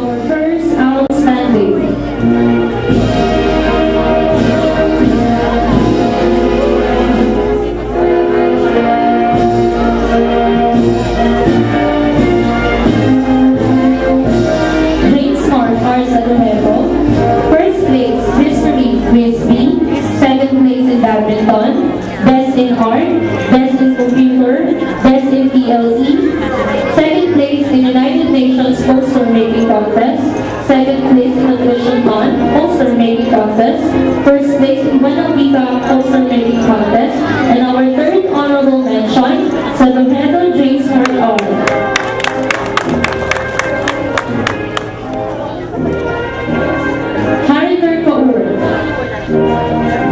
our first outstanding. James Mark R. Sadorejo. First place, Mystery Crispy. Second place in badminton. Best in art. Best in computer. Best in PLE. Second place in United Nations Poster Making Contest. Second place in Nutrition Month Poster Making Contest. First place in Buena Vista Poster Making Contest. And our third honorable mention, Sadorejo James Mark R.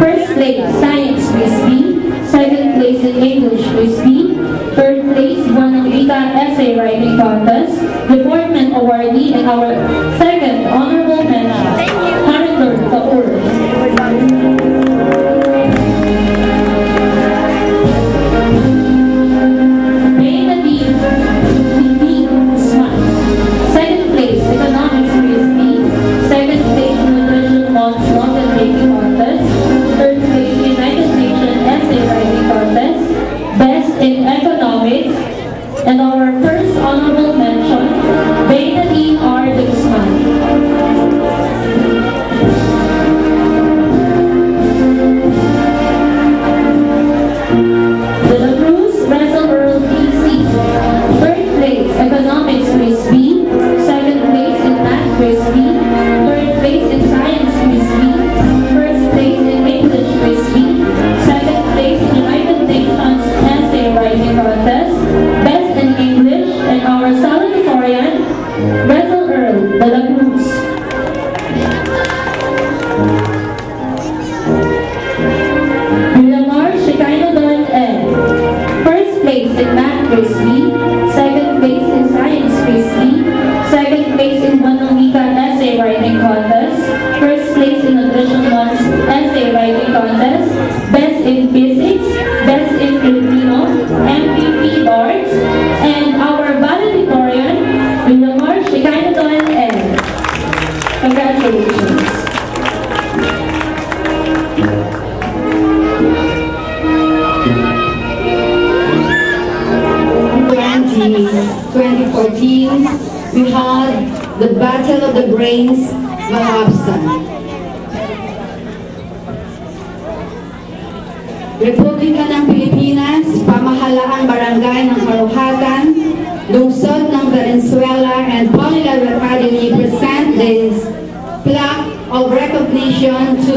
First place, Science Crispy. Second place in English Crispy. Third place, Buena Vista Essay Writing Contest. Department Awardee and our second honorable mention, Harrinder Kaur. Second place, Economics Crispy. Second place, Nutrition Month London Baking Contest. Third place, United Nations Essay Writing Contest. Best in Economics. And our first honorable mention, Bainadine R. Dixman. De La Cruz, Russell Earl PC. Third place, Economics Crispy. Second place in Math Crispy. Third place in Science Crispy. First place in English Crispy. Second place in United Nations Essay Writing Contest. Best in English, and our salutatorian, Russell Earl De La Cruz. Villamar Shekinah Don N. First place in Math Crispy. Second place in Science Crispy. Second place in Buena Vista Essay Writing Contest. First place in Nutrition Month's Essay Writing Contest. Best in Physics. Best in Filipino. MVP Arts. And our valedictorian, Villamar Shekinah Don N. Congratulations. 2014, we had the Battle of the Brains, Malabsan. Republika ng Pilipinas, Pamahalaang Barangay ng Karuhatan, Lungsod ng Valenzuela, and Polyglot Academy present this plaque of recognition to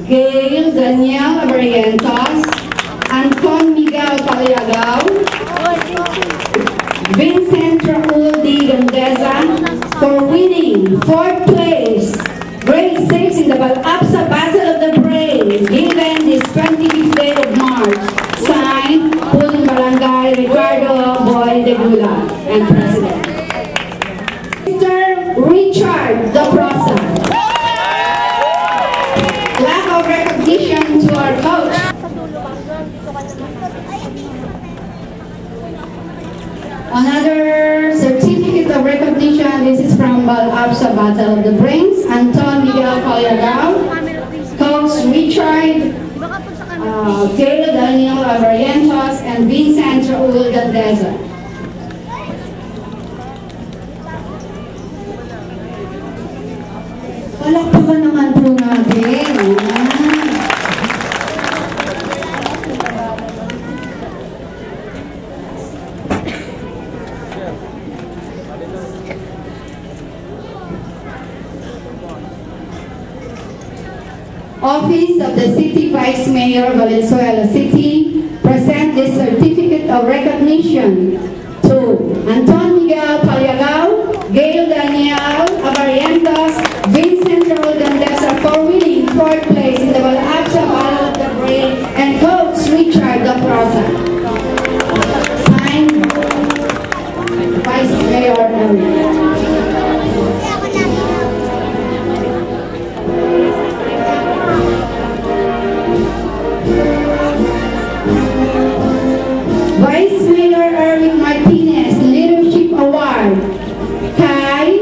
Gail Daniel Barrientos, Anton Miguel Paliagaw, Vincent Raul D. Gandeza for winning 4th place, grade 6 in the Balapsa Battle of the Brains, given this 25th day of March. Signed, Punong Barangay Ricardo Boy de Gula, and President. Mr. Richard Doprosa. Lack of recognition to our coach. Another certificate of recognition, this is from Balapsa Battle of the Brains, Anton Miguel Paliagaw, Coach Richard, Gail Daniel Barrientos, and Vincent Raul Gandeza. Palakpakan naman po natin. Office of the City Vice Mayor, Valenzuela City, present this certificate of recognition to Anton Miguel Paliagaw, Gail Daniel Barrientos, Vincent Raul Gandesa for winning 4th place in the Balapsa Battle of the Brain, and Coach Richard Doprosa. Signed, Vice Mayor Maria. Vice Mayor Erwin Martinez Leadership Award, Kai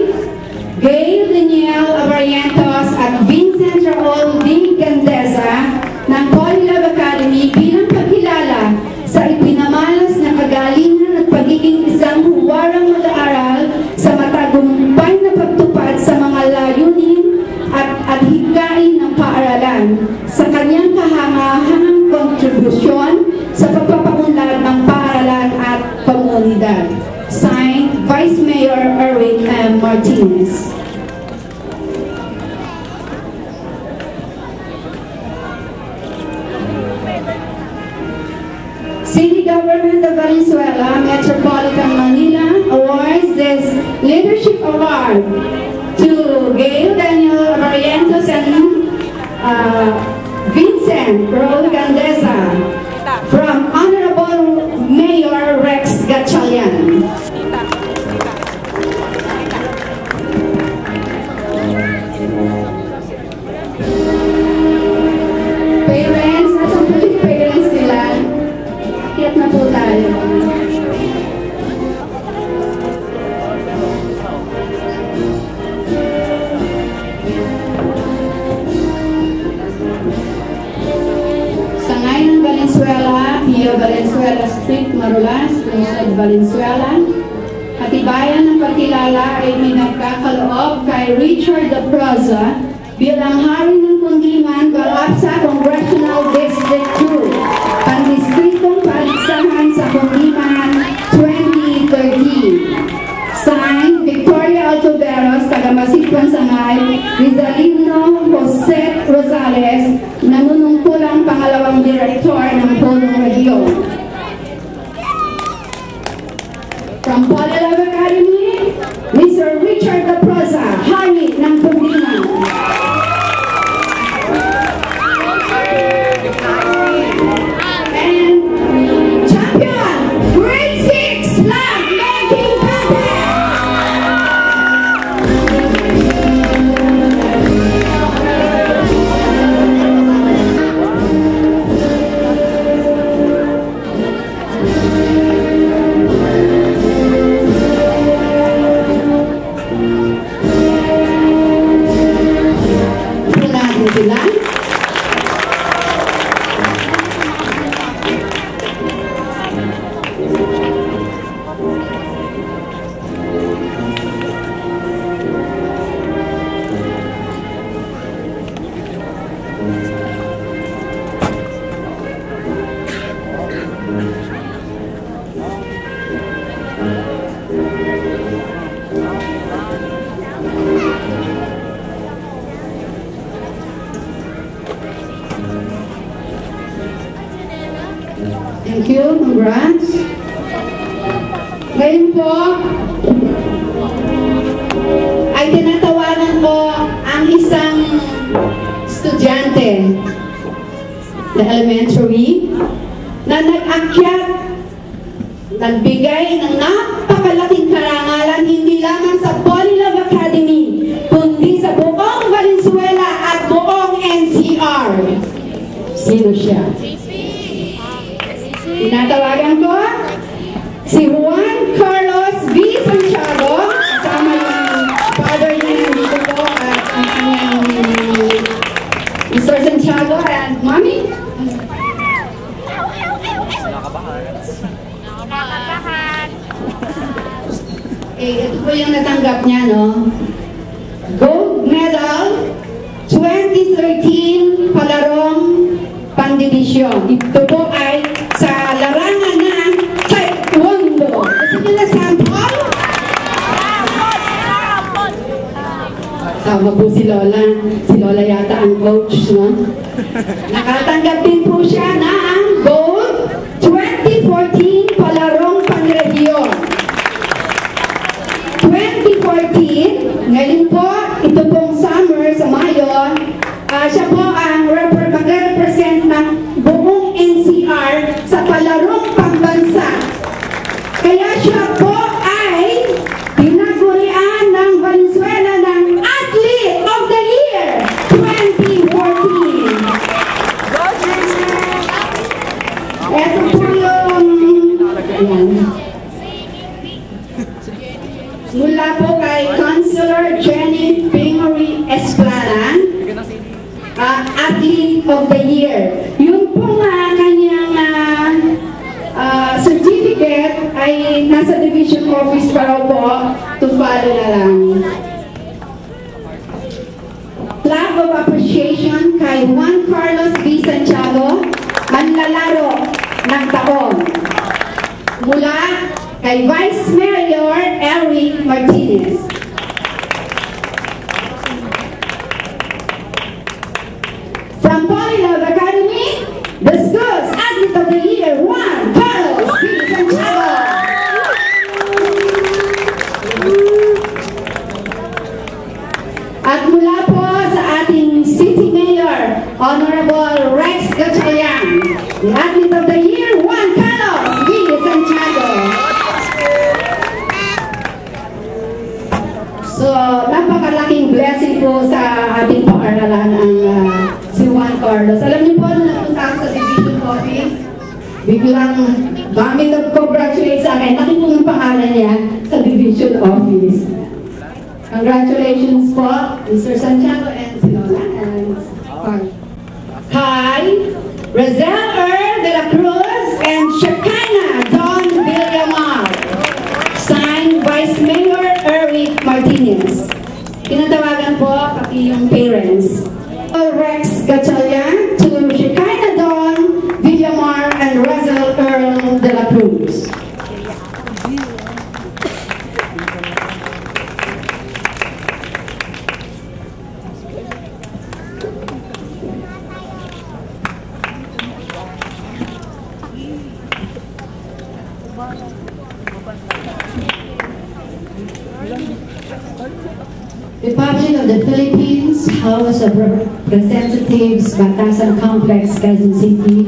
Gail Daniel Abarrientos at Vincent Raul D. Gandesa ng Polylab Academy bilang pagkilala sa ipinamalas na kagalingan at pagiging isang huwarang mag-aaral sa matagumpay na pagtupad sa mga layunin at hikain ng paaralan sa kanyang kahangahangang kontribusyon sa pagpapaunlad ng paaralan at komunidad. Signed, Vice Mayor Erwin M. Martinez. City Government of Valenzuela, Metropolitan Manila awards this Leadership Award to Gail Daniel Barrientos and Vincent Raul Gandesa from Honorable Mayor Rex Gatchalian. Parents, nasa pulit parents nila, kiyat na po tayo. Sangay ng Valenzuela, Pio Valenzuela Street, Marulas, Lungsod Valenzuela. Katibayan ng pagkilala ay minagkakaloob kay Richard de Proza bilang hari ng Kundiman, Balapsa Congressional District 2, Pandistritong Paligsahan sa Kundiman 2013. Signed, Victoria Altuberos, taga-Masipon Sangay, Rizalino Jose Rosales, nanunungkulang pangalawang direktor ng Pulong Region. From Polylab Academy, Mr. Richard de Proza, hari ng Kundiman. And champion, grade 6, flag making contest. Punahin sila. Thank you, congrats. Ngayon po, ay tinatawanan ko ang isang estudyante na elementary na nag-akyat, nagbigay ng napakalaking karangalan hindi lamang sa Polylab Academy, kundi sa buong Valenzuela at buong NCR. Sino siya? Tinatawagan ko si Juan Carlos V. Santiago, kasama yung father niya dito po at ang kanyang Mr. Santiago and mommy. Ito po yung natanggap niya, no? Gold medal 2013 palarong pandibisyon. Ito po ay sa larangan ng Taekwondo. Gusto niyo na sample? Sama po si Lola. Si Lola yata ang coach, no? Nakatanggap din po siya ng gold 2014 palarong pangrehiyon. 2014, ngayon po, ito pong summer sa Mayo, siya po ang mag-represent ng buong NCR sa palarong pambansa. Kaya siya po ay tinagurian ng Valenzuela ng Athlete of the Year 2014. Ito po yung mula po kay Councilor Jenny Pingory Esplana, Athlete of the Year. Yung pong kanyang certificate ay nasa division office para po, to follow na lang. Flag of appreciation kay Juan Carlos B. Santiago, manlalaro ng taon. Mula kay Vice Mayor Eric Martinez. From Polylove Academy, the school's Athlete of the Year, Juan Carlos B. Santiago. At mula po sa ating City Mayor, Honorable Rex Gatchalian, the Athlete of the Year, Juan Carlos B. Santiago. So, napakalaking blessing po sa ating pag-aralan ang si Juan Carlos. Alam niyo po, nung napunta ako sa division office, biglang dami nag-congratulate sa akin. Nakita po yung pangalan niya sa division office. Congratulations po, Mr. Santiago and Sinona and Kai, Razel de la Cruz, and Shekinah Don Villamar. Signed Vice Mayor Eric Martinez. Tinatawagan po pati yung parents. Rex Gatchalian to Shekinah Don Villamar and Razel de la Cruz. Republic of the Philippines, House of Representatives, Batasan Complex, Quezon City.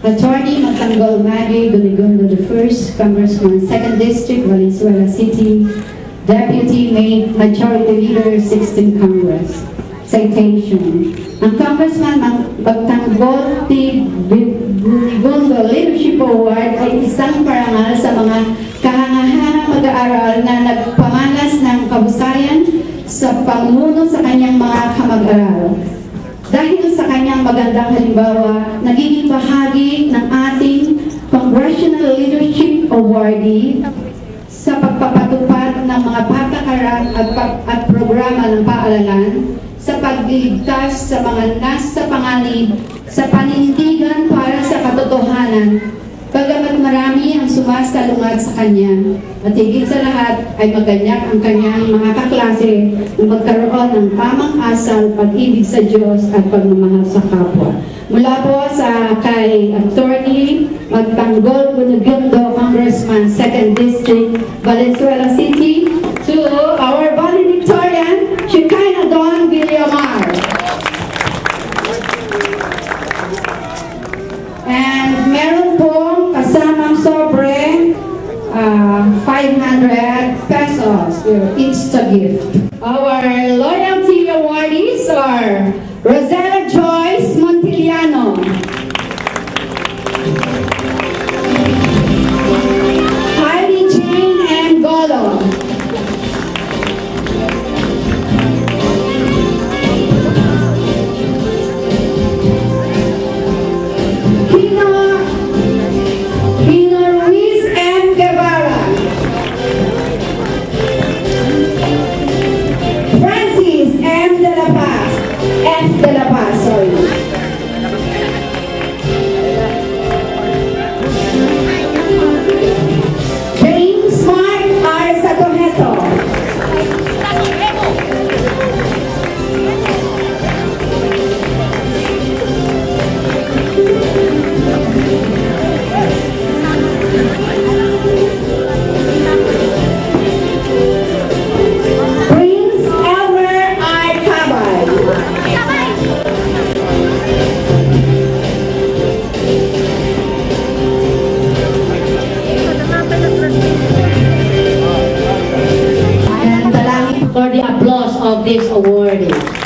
Attorney Matanggol Maggie Donigondo I, Congressman, 2nd District, Valenzuela City. Deputy Majority Leader, 16th Congress. Citation. Ang Congressman Matanggol Donigondo Leadership Award ay isang parangal sa mga kahangahanang mag-aaral na nagpamalas ng kahusayan sa pamumuno sa kanyang mga kamag-aral. Dahil sa kanyang magandang halimbawa, nagiging bahagi ng ating Congressional Leadership Awardee sa pagpapatupad ng mga patakaran at programa ng paaralan sa pagliligtas sa mga nasa panganib sa panindigan para sa katotohanan. Bagamat marami ang sumasalungat sa kanya, at higit sa lahat ay maganyak ang kanyang mga kaklase na magkaroon ng tamang asal, pag-ibig sa Diyos at pagmamahal sa kapwa. Mula po sa kay Attorney Matanggol Donigondo, Congressman, 2nd District, Valenzuela City, to our valedictorian, Shekinah Don Villamar. And meron pong kasamang sobre 500 pesos. It's a gift. Our loyalty awardees are Rosella Joyce Montiliano, Heidi Jane Angolo, for the applause of this award.